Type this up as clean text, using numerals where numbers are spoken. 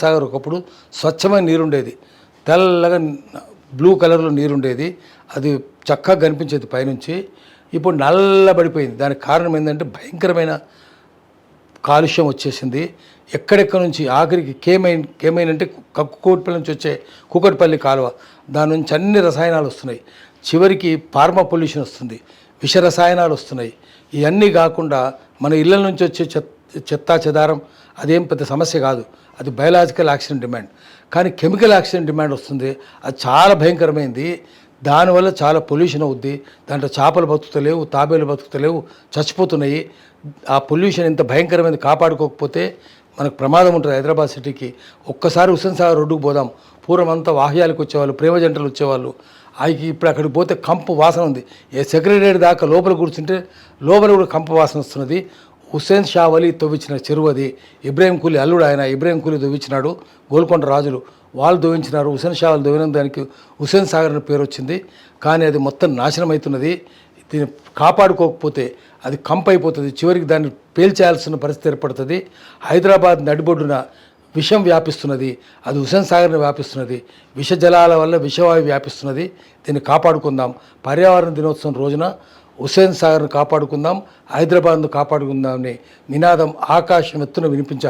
సాగర్ ఒకప్పుడు స్వచ్ఛమైన నీరుండేది, తెల్లగా బ్లూ కలర్లో నీరుండేది, అది చక్కగా కనిపించేది పైనుంచి. ఇప్పుడు నల్లబడిపోయింది. దానికి కారణం ఏంటంటే భయంకరమైన కాలుష్యం వచ్చేసింది. ఎక్కడెక్కడ నుంచి ఆఖరికి కేమైన్ అంటే కూకట్పల్లి నుంచి వచ్చే కూకట్పల్లి కాలువ, దాని నుంచి అన్ని రసాయనాలు వస్తున్నాయి. చివరికి ఫార్మా పొల్యూషన్ వస్తుంది, విష రసాయనాలు వస్తున్నాయి. ఇవన్నీ కాకుండా మన ఇళ్ళ నుంచి వచ్చే చెత్తా చెదారం అదేం పెద్ద సమస్య కాదు, అది బయలాజికల్ ఆక్సిజన్ డిమాండ్. కానీ కెమికల్ ఆక్సిజన్ డిమాండ్ వస్తుంది, అది చాలా భయంకరమైంది. దానివల్ల చాలా పొల్యూషన్ అవుద్ది. దాంట్లో చేపలు బతుకుతలేవు, తాబేలు బతుకుతలేవు, చచ్చిపోతున్నాయి. ఆ పొల్యూషన్ ఇంత భయంకరమైనది కాపాడుకోకపోతే మనకు ప్రమాదం ఉంటుంది. హైదరాబాద్ సిటీకి ఒక్కసారి హుస్సేన్ సాగర్ రోడ్డుకు పోదాం. పూర్వం అంతా వాహ్యాలకు వచ్చేవాళ్ళు, ప్రేమ జంటలు వచ్చేవాళ్ళు. ఇప్పుడు అక్కడికి పోతే కంపు వాసన ఉంది. సెక్రటరీ దాకా లోపల కూర్చుంటే లోపల కూడా కంపు వాసన వస్తున్నది. హుస్సేన్ షా వలీ తవ్వించిన చెరువు అది. ఇబ్రాహీం కూలీ అల్లుడు ఆయన, ఇబ్రాహీం కూలీ తవ్వించినాడు. గోల్కొండ రాజులు వాళ్ళు తవ్వించినారు. హుస్సేన్ షా వాళ్ళు తవ్విన దానికి హుస్సేన్ సాగర్ అని పేరు వచ్చింది. కానీ అది మొత్తం నాశనం అవుతున్నది. దీన్ని కాపాడుకోకపోతే అది కంపు అయిపోతుంది. చివరికి దాన్ని పేల్చేయాల్సిన పరిస్థితి ఏర్పడుతుంది. హైదరాబాద్ నడిబొడ్డున విషం వ్యాపిస్తున్నది, అది హుస్సేన్ సాగర్ని వ్యాపిస్తున్నది. విష జలాల వల్ల విషవాయు వ్యాపిస్తున్నది. దీన్ని కాపాడుకుందాం. పర్యావరణ దినోత్సవం రోజున హుస్సేన్ సాగర్ను కాపాడుకుందాం, హైదరాబాద్ను కాపాడుకుందాం అనే నినాదం ఆకాశం ఎత్తున వినిపించాలి.